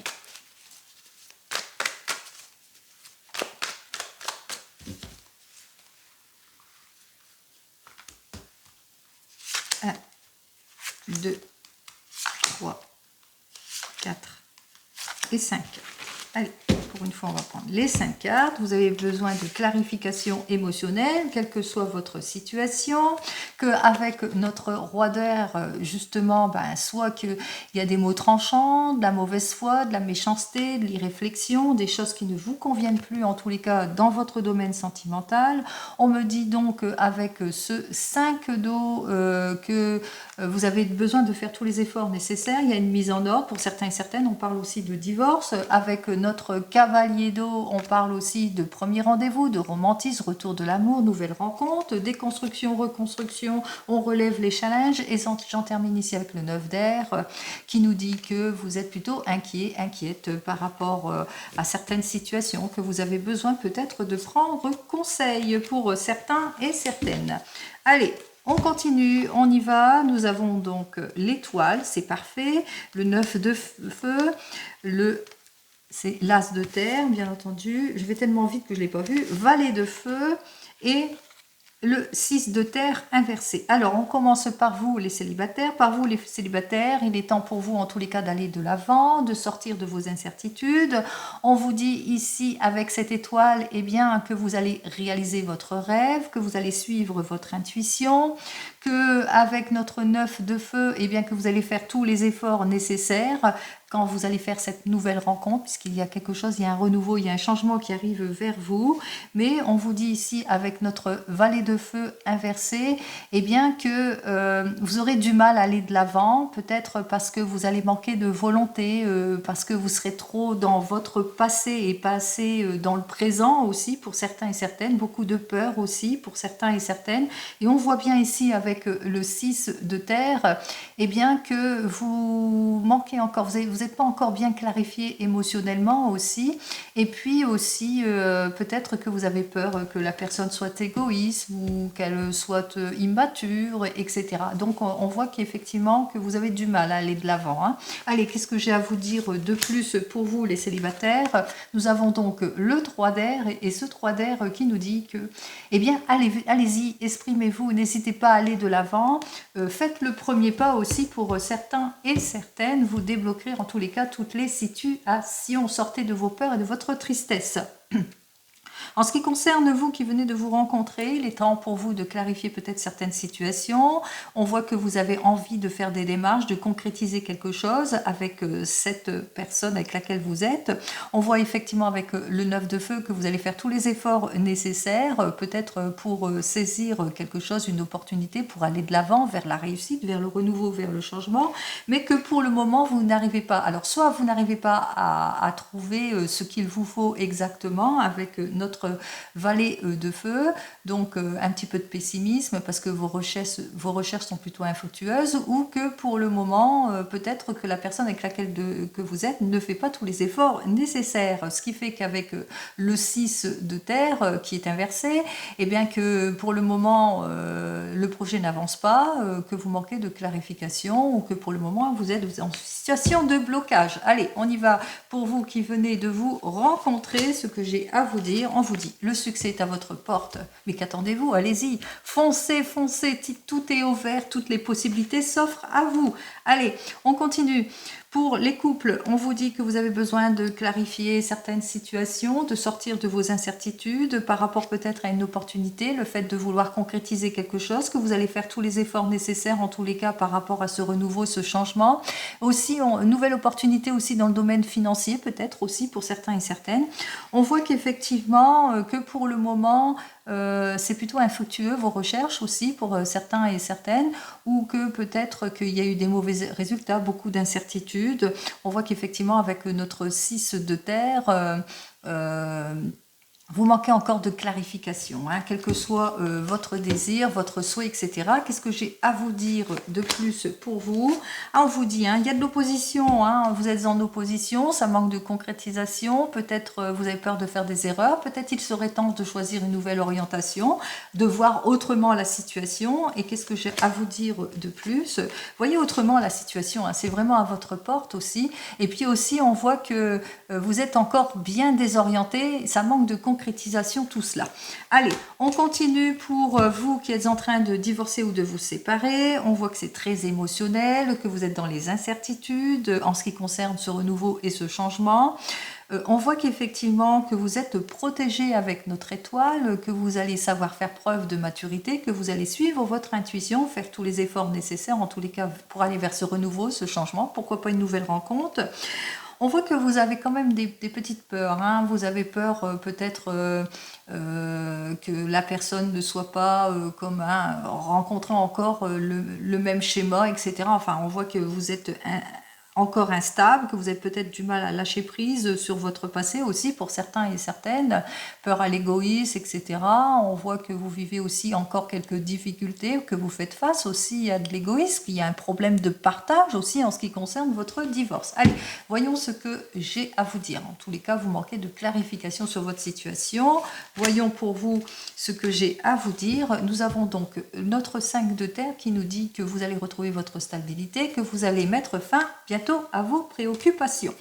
Un, 2, 3, 4 et 5. Allez, pour une fois, on va prendre les 5 cartes. Vous avez besoin de clarification émotionnelle, quelle que soit votre situation. Qu'avec notre roi d'air, justement, soit qu'il y a des mots tranchants, de la mauvaise foi, de la méchanceté, de l'irréflexion, des choses qui ne vous conviennent plus, en tous les cas, dans votre domaine sentimental. On me dit donc, avec ce 5 d'eau, que vous avez besoin de faire tous les efforts nécessaires. Il y a une mise en ordre pour certains et certaines. On parle aussi de divorce. Avec notre cavalier d'eau, on parle aussi de premier rendez-vous, de romantisme, retour de l'amour, nouvelle rencontre, déconstruction, reconstruction. On relève les challenges. Et j'en termine ici avec le 9 d'air qui nous dit que vous êtes plutôt inquiet, inquiète par rapport à certaines situations, que vous avez besoin peut-être de prendre conseil pour certains et certaines. Allez, on continue, on y va. Nous avons donc l'étoile, c'est parfait. Le 9 de feu, c'est l'as de terre, bien entendu. Je vais tellement vite que je ne l'ai pas vu. Valet de feu et le 6 de terre inversé. Alors, on commence par vous, les célibataires. Par vous, les célibataires, il est temps pour vous, en tous les cas, d'aller de l'avant, de sortir de vos incertitudes. On vous dit ici, avec cette étoile, eh bien, que vous allez réaliser votre rêve, que vous allez suivre votre intuition, que avec notre 9 de feu, eh bien, que vous allez faire tous les efforts nécessaires quand vous allez faire cette nouvelle rencontre, puisqu'il y a quelque chose, il y a un renouveau, il y a un changement qui arrive vers vous. Mais on vous dit ici, avec notre valet de feu inversé, eh bien que vous aurez du mal à aller de l'avant, peut-être parce que vous allez manquer de volonté, parce que vous serez trop dans votre passé et pas assez dans le présent aussi, pour certains et certaines, beaucoup de peur aussi pour certains et certaines. Et on voit bien ici, avec le 6 de terre, eh bien que vous manquez encore, vous n'êtes pas encore bien clarifié émotionnellement aussi, et puis aussi peut-être que vous avez peur que la personne soit égoïste ou qu'elle soit immature, etc. Donc on voit qu'effectivement que vous avez du mal à aller de l'avant. Allez, qu'est-ce que j'ai à vous dire de plus pour vous les célibataires? Nous avons donc le 3 d'air et ce 3 d'air qui nous dit que, eh bien, allez-y, exprimez-vous, n'hésitez pas à aller de l'avant, faites le premier pas aussi pour certains et certaines, vous débloquerez en tous les cas toutes les situations. Sortez de vos peurs et de votre tristesse. En ce qui concerne vous qui venez de vous rencontrer, il est temps pour vous de clarifier peut-être certaines situations. On voit que vous avez envie de faire des démarches, de concrétiser quelque chose avec cette personne avec laquelle vous êtes. On voit effectivement avec le 9 de feu que vous allez faire tous les efforts nécessaires, peut-être pour saisir quelque chose, une opportunité pour aller de l'avant vers la réussite, vers le renouveau, vers le changement, mais que pour le moment vous n'arrivez pas. Alors soit vous n'arrivez pas à trouver ce qu'il vous faut exactement avec notre valet de feu, donc un petit peu de pessimisme parce que vos recherches sont plutôt infructueuses, ou que pour le moment peut-être que la personne avec laquelle que vous êtes ne fait pas tous les efforts nécessaires, ce qui fait qu'avec le 6 de terre qui est inversé, et bien que pour le moment le projet n'avance pas, que vous manquez de clarification, ou que pour le moment vous êtes en situation de blocage. Allez, on y va. Pour vous qui venez de vous rencontrer, ce que j'ai à vous dire, on vous dit, le succès est à votre porte. Mais qu'attendez-vous? Allez-y, foncez, foncez, tout est ouvert, toutes les possibilités s'offrent à vous. Allez, on continue. Pour les couples, on vous dit que vous avez besoin de clarifier certaines situations, de sortir de vos incertitudes par rapport peut-être à une opportunité, le fait de vouloir concrétiser quelque chose, que vous allez faire tous les efforts nécessaires en tous les cas par rapport à ce renouveau, ce changement. Aussi, une nouvelle opportunité aussi dans le domaine financier, peut-être aussi pour certains et certaines. On voit qu'effectivement, que pour le moment, c'est plutôt infructueux vos recherches aussi pour certains et certaines, ou que peut-être qu'il y a eu des mauvais résultats, beaucoup d'incertitudes. On voit qu'effectivement avec notre 6 de terre, vous manquez encore de clarification, hein, quel que soit votre désir, votre souhait, etc. Qu'est-ce que j'ai à vous dire de plus pour vous? On vous dit, hein, il y a de l'opposition, hein, vous êtes en opposition, ça manque de concrétisation, peut-être vous avez peur de faire des erreurs, peut-être il serait temps de choisir une nouvelle orientation, de voir autrement la situation. Et qu'est-ce que j'ai à vous dire de plus? Voyez autrement la situation, hein, c'est vraiment à votre porte aussi. Et puis aussi, on voit que vous êtes encore bien désorienté, ça manque de concrétisation, tout cela. Allez, on continue pour vous qui êtes en train de divorcer ou de vous séparer. On voit que c'est très émotionnel, que vous êtes dans les incertitudes en ce qui concerne ce renouveau et ce changement. On voit qu'effectivement que vous êtes protégé avec notre étoile, que vous allez savoir faire preuve de maturité, que vous allez suivre votre intuition, faire tous les efforts nécessaires en tous les cas pour aller vers ce renouveau, ce changement. Pourquoi pas une nouvelle rencontre? On voit que vous avez quand même des petites peurs, hein. Vous avez peur peut-être que la personne ne soit pas rencontrant encore le même schéma, etc. Enfin, on voit que vous êtes encore instable, que vous avez peut-être du mal à lâcher prise sur votre passé aussi pour certains et certaines, peur à l'égoïsme, etc. On voit que vous vivez aussi encore quelques difficultés, que vous faites face aussi à de l'égoïsme, qu'il y a un problème de partage aussi en ce qui concerne votre divorce. Allez, voyons ce que j'ai à vous dire. En tous les cas, vous manquez de clarification sur votre situation. Voyons pour vous ce que j'ai à vous dire. Nous avons donc notre 5 de terre qui nous dit que vous allez retrouver votre stabilité, que vous allez mettre fin bientôt à vos préoccupations.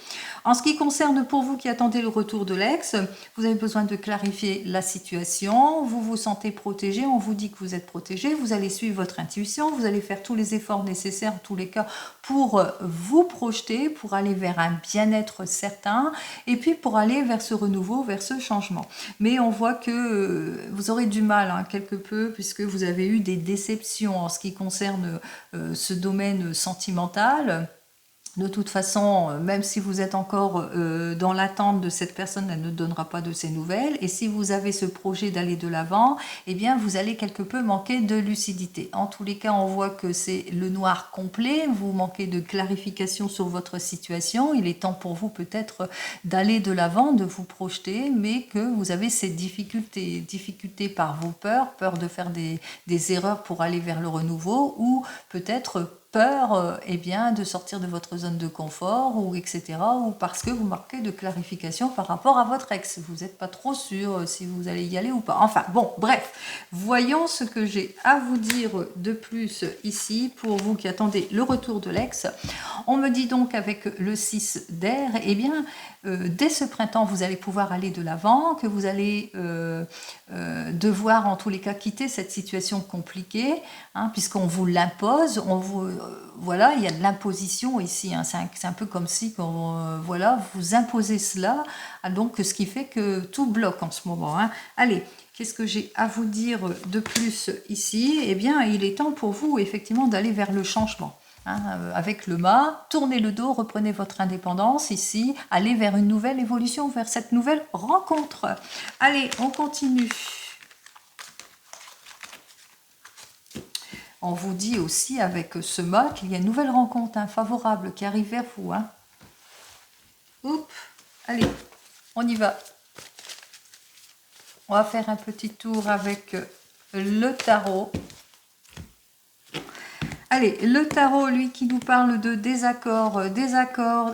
En ce qui concerne pour vous qui attendez le retour de l'ex, vous avez besoin de clarifier la situation, vous vous sentez protégé, on vous dit que vous êtes protégé, vous allez suivre votre intuition, vous allez faire tous les efforts nécessaires, en tous les cas, pour vous projeter, pour aller vers un bien-être certain, et puis pour aller vers ce renouveau, vers ce changement. Mais on voit que vous aurez du mal, hein, quelque peu, puisque vous avez eu des déceptions en ce qui concerne ce domaine sentimental. De toute façon, même si vous êtes encore dans l'attente de cette personne, elle ne donnera pas de ses nouvelles. Et si vous avez ce projet d'aller de l'avant, eh bien, vous allez quelque peu manquer de lucidité. En tous les cas, on voit que c'est le noir complet. Vous manquez de clarification sur votre situation. Il est temps pour vous peut-être d'aller de l'avant, de vous projeter, mais que vous avez ces difficultés. Difficultés par vos peurs, peur de faire des erreurs pour aller vers le renouveau, ou peut-être peur eh bien, de sortir de votre zone de confort, ou etc. Ou parce que vous manquez de clarification par rapport à votre ex. Vous n'êtes pas trop sûr si vous allez y aller ou pas. Enfin, bon, bref. Voyons ce que j'ai à vous dire de plus ici pour vous qui attendez le retour de l'ex. On me dit donc avec le 6 d'air, eh bien, dès ce printemps, vous allez pouvoir aller de l'avant, que vous allez devoir en tous les cas quitter cette situation compliquée, hein, puisqu'on vous l'impose, voilà, il y a de l'imposition ici, hein. C'est un peu comme si voilà, vous imposez cela, donc ce qui fait que tout bloque en ce moment, hein. Allez, qu'est-ce que j'ai à vous dire de plus ici? Eh bien, il est temps pour vous effectivement d'aller vers le changement. Avec le mât, tournez le dos, reprenez votre indépendance ici, allez vers une nouvelle évolution, vers cette nouvelle rencontre. Allez, on continue. On vous dit aussi avec ce mât qu'il y a une nouvelle rencontre favorable qui arrive vers vous. Oups, allez, on y va. On va faire un petit tour avec le tarot. Allez, le tarot, lui, qui nous parle de désaccord,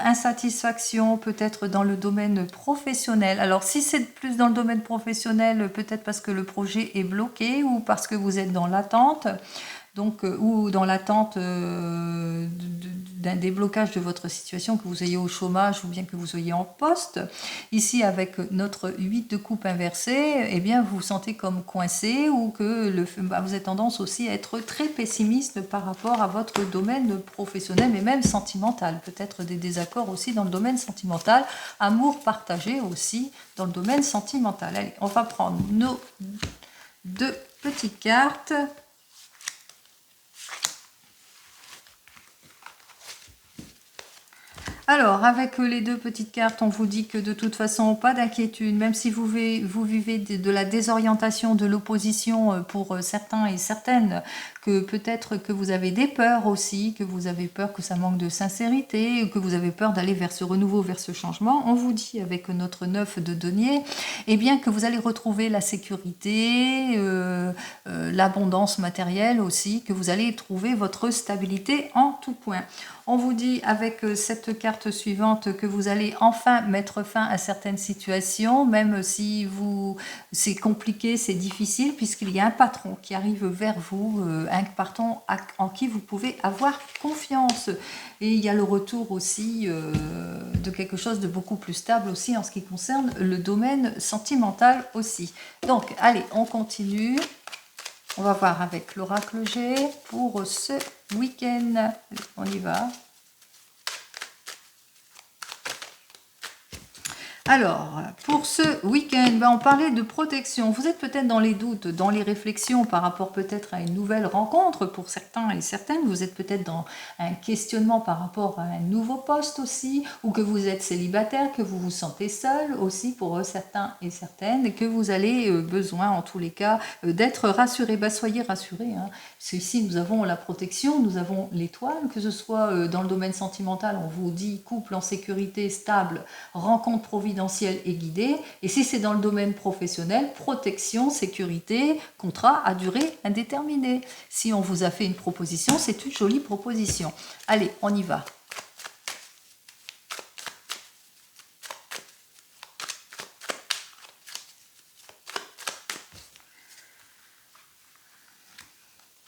insatisfaction, peut-être dans le domaine professionnel. Alors, si c'est plus dans le domaine professionnel, peut-être parce que le projet est bloqué ou parce que vous êtes dans l'attente. Donc, ou dans l'attente d'un déblocage de votre situation, que vous ayez au chômage ou bien que vous soyez en poste. Ici, avec notre 8 de coupe inversé, eh bien, vous vous sentez comme coincé ou que vous avez tendance aussi à être très pessimiste par rapport à votre domaine professionnel, mais même sentimental. Peut-être des désaccords aussi dans le domaine sentimental. Amour partagé aussi dans le domaine sentimental. Allez, on va prendre nos 2 petites cartes. Alors, avec les 2 petites cartes, on vous dit que de toute façon, pas d'inquiétude, même si vous vivez de la désorientation, de l'opposition pour certains et certaines, que peut-être que vous avez des peurs aussi, que vous avez peur que ça manque de sincérité, que vous avez peur d'aller vers ce renouveau, vers ce changement. On vous dit avec notre 9 de denier, eh bien que vous allez retrouver la sécurité, l'abondance matérielle aussi, que vous allez trouver votre stabilité en tout point. On vous dit avec cette carte suivante que vous allez enfin mettre fin à certaines situations, même si c'est compliqué, c'est difficile, puisqu'il y a un patron qui arrive vers vous, un patron en qui vous pouvez avoir confiance. Et il y a le retour aussi de quelque chose de beaucoup plus stable aussi en ce qui concerne le domaine sentimental aussi. Donc, allez, on continue. On va voir avec l'oracle G pour ce week-end. On y va. Alors, pour ce week-end, on parlait de protection. Vous êtes peut-être dans les doutes, dans les réflexions par rapport peut-être à une nouvelle rencontre pour certains et certaines. Vous êtes peut-être dans un questionnement par rapport à un nouveau poste aussi, ou que vous être célibataire, que vous vous sentez seul aussi pour certains et certaines, et que vous avez besoin en tous les cas d'être rassuré. Soyez rassurés, parce qu'ici nous avons la protection, nous avons l'étoile, que ce soit dans le domaine sentimental, on vous dit couple en sécurité, stable, rencontre providentielle et guidée, et si c'est dans le domaine professionnel, protection, sécurité, contrat à durée indéterminée. Si on vous a fait une proposition, c'est une jolie proposition. Allez, on y va.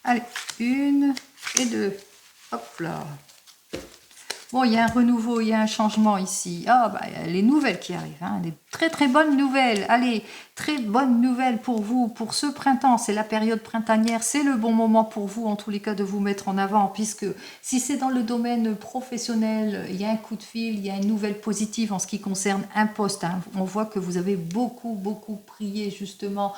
Allez, 1 et 2. Hop là. Bon, il y a un renouveau, il y a un changement ici. Ah, il y a les nouvelles qui arrivent, des très très bonnes nouvelles. Allez, très bonnes nouvelles pour vous, pour ce printemps. C'est la période printanière, c'est le bon moment pour vous, en tous les cas, de vous mettre en avant, puisque si c'est dans le domaine professionnel, il y a un coup de fil, il y a une nouvelle positive en ce qui concerne un poste. On voit que vous avez beaucoup prié justement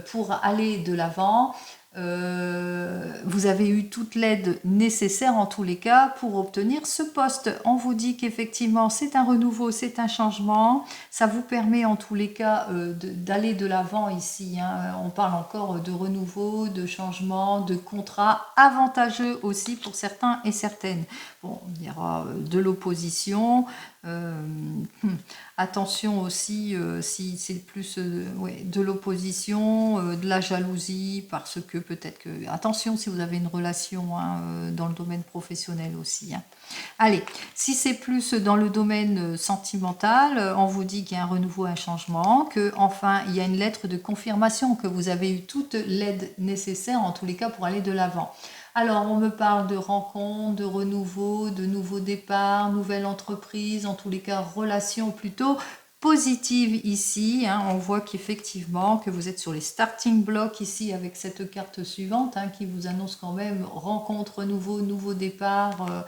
pour aller de l'avant. Vous avez eu toute l'aide nécessaire en tous les cas pour obtenir ce poste. On vous dit qu'effectivement c'est un renouveau, c'est un changement. Ça vous permet en tous les cas d'aller de l'avant ici. On parle encore de renouveau, de changement, de contrat avantageux aussi pour certains et certaines. Bon, il y aura de l'opposition. Attention aussi si c'est plus de l'opposition, de la jalousie, parce que peut-être que... Attention si vous avez une relation dans le domaine professionnel aussi. Allez, si c'est plus dans le domaine sentimental, on vous dit qu'il y a un renouveau, un changement, que enfin il y a une lettre de confirmation, que vous avez eu toute l'aide nécessaire en tous les cas pour aller de l'avant. Alors, on me parle de rencontres, de renouveau, de nouveaux départs, nouvelle entreprise, en tous les cas, relation plutôt positive ici, hein. On voit qu'effectivement que vous êtes sur les starting blocks ici avec cette carte suivante, hein, qui vous annonce quand même rencontre nouveau départ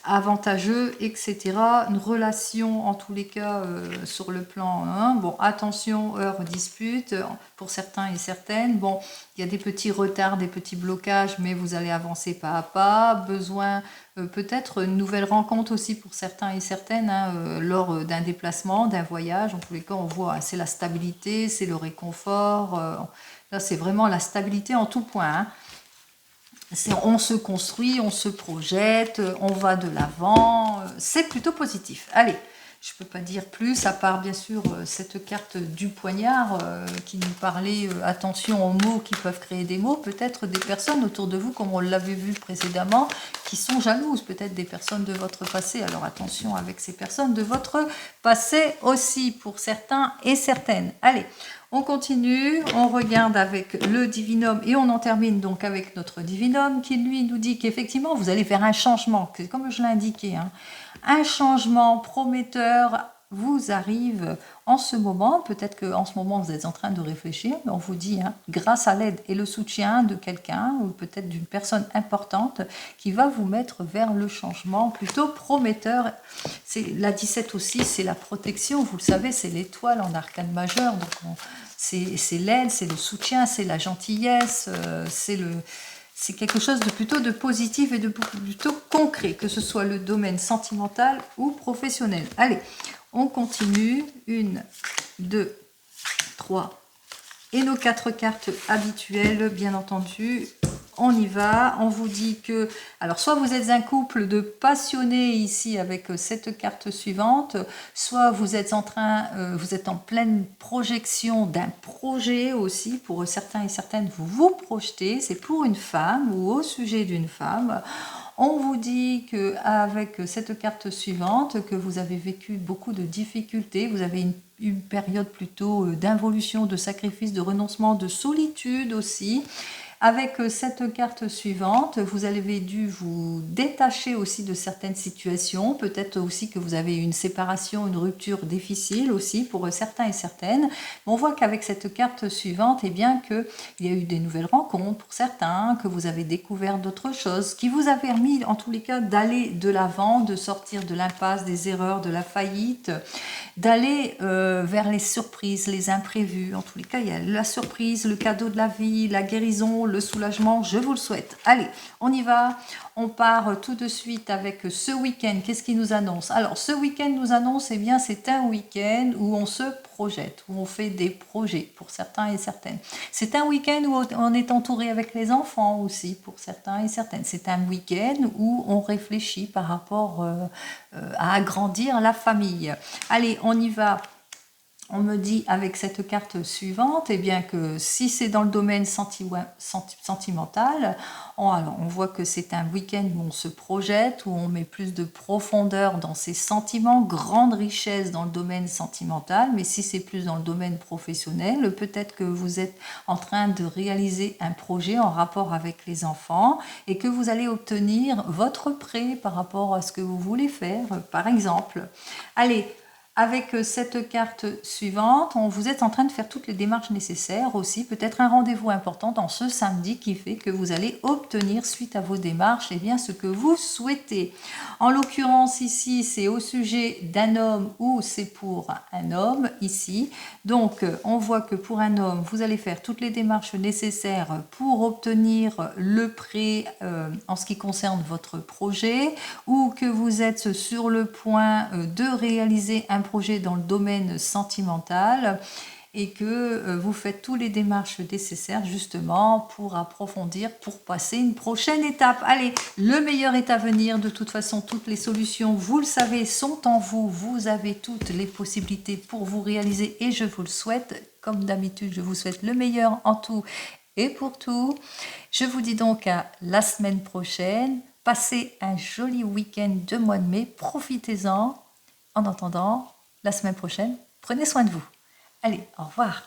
avantageux, etc. Une relation en tous les cas sur le plan 1. Bon, attention, heure dispute pour certains et certaines. Bon, il y a des petits retards, des petits blocages, mais vous allez avancer pas à pas. Besoin peut-être une nouvelle rencontre aussi pour certains et certaines, hein, lors d'un déplacement, d'un voyage. En tous les cas, on voit, hein, c'est la stabilité, c'est le réconfort. Là, c'est vraiment la stabilité en tout point, hein. On se construit, on se projette, on va de l'avant. C'est plutôt positif. Allez, je ne peux pas dire plus, à part bien sûr cette carte du poignard qui nous parlait, attention aux mots qui peuvent créer des mots. Peut-être des personnes autour de vous, comme on l'avait vu précédemment, qui sont jalouses. Peut-être des personnes de votre passé. Alors attention avec ces personnes de votre passé aussi, pour certains et certaines. Allez, on continue, on regarde avec le divinum et on en termine donc avec notre divinum qui lui nous dit qu'effectivement vous allez faire un changement, comme je l'ai indiqué, hein. Un changement prometteur vous arrive en ce moment. Peut-être qu'en ce moment vous êtes en train de réfléchir, mais on vous dit, hein, grâce à l'aide et le soutien de quelqu'un ou peut-être d'une personne importante qui va vous mettre vers le changement plutôt prometteur. C'est la 17 aussi, c'est la protection, vous le savez, c'est l'étoile en arcane majeur, donc c'est l'aide, c'est le soutien, c'est la gentillesse, c'est quelque chose de plutôt de positif et de plutôt concret, que ce soit le domaine sentimental ou professionnel. Allez, on continue. 1, 2, 3. Et nos 4 cartes habituelles, bien entendu. On y va, on vous dit que, alors soit vous êtes un couple de passionnés ici avec cette carte suivante, soit vous êtes vous êtes en pleine projection d'un projet aussi, pour certains et certaines vous vous projetez, c'est pour une femme ou au sujet d'une femme. On vous dit qu'avec cette carte suivante, que vous avez vécu beaucoup de difficultés, vous avez une période plutôt d'involution, de sacrifice, de renoncement, de solitude aussi. Avec cette carte suivante, vous avez dû vous détacher aussi de certaines situations, peut-être aussi que vous avez eu une séparation, une rupture difficile aussi pour certains et certaines. On voit qu'avec cette carte suivante, eh bien qu'il y a eu des nouvelles rencontres pour certains, que vous avez découvert d'autres choses, qui vous a permis en tous les cas d'aller de l'avant, de sortir de l'impasse, des erreurs, de la faillite, d'aller vers les surprises, les imprévus. En tous les cas, il y a la surprise, le cadeau de la vie, la guérison, le soulagement, je vous le souhaite. Allez, on y va. On part tout de suite avec ce week-end. Qu'est-ce qui nous annonce? Alors, ce week-end nous annonce, eh bien, c'est un week-end où on se projette, où on fait des projets pour certains et certaines. C'est un week-end où on est entouré avec les enfants aussi pour certains et certaines. C'est un week-end où on réfléchit par rapport à agrandir la famille. Allez, on y va. On me dit avec cette carte suivante, eh bien que si c'est dans le domaine sentimental, on voit que c'est un week-end où on se projette, où on met plus de profondeur dans ses sentiments, grande richesse dans le domaine sentimental, mais si c'est plus dans le domaine professionnel, peut-être que vous êtes en train de réaliser un projet en rapport avec les enfants et que vous allez obtenir votre prêt par rapport à ce que vous voulez faire, par exemple. Allez, avec cette carte suivante, vous êtes en train de faire toutes les démarches nécessaires aussi, peut-être un rendez-vous important dans ce samedi qui fait que vous allez obtenir suite à vos démarches eh bien, ce que vous souhaitez. En l'occurrence ici, c'est au sujet d'un homme ou c'est pour un homme ici. Donc on voit que pour un homme, vous allez faire toutes les démarches nécessaires pour obtenir le prêt en ce qui concerne votre projet ou que vous êtes sur le point de réaliser un projet dans le domaine sentimental et que vous faites toutes les démarches nécessaires justement pour approfondir, pour passer une prochaine étape. Allez, le meilleur est à venir. De toute façon, toutes les solutions, vous le savez, sont en vous. Vous avez toutes les possibilités pour vous réaliser et je vous le souhaite. Comme d'habitude, je vous souhaite le meilleur en tout et pour tout. Je vous dis donc à la semaine prochaine. Passez un joli week-end de mois de mai. Profitez-en. En attendant, la semaine prochaine, prenez soin de vous. Allez, au revoir.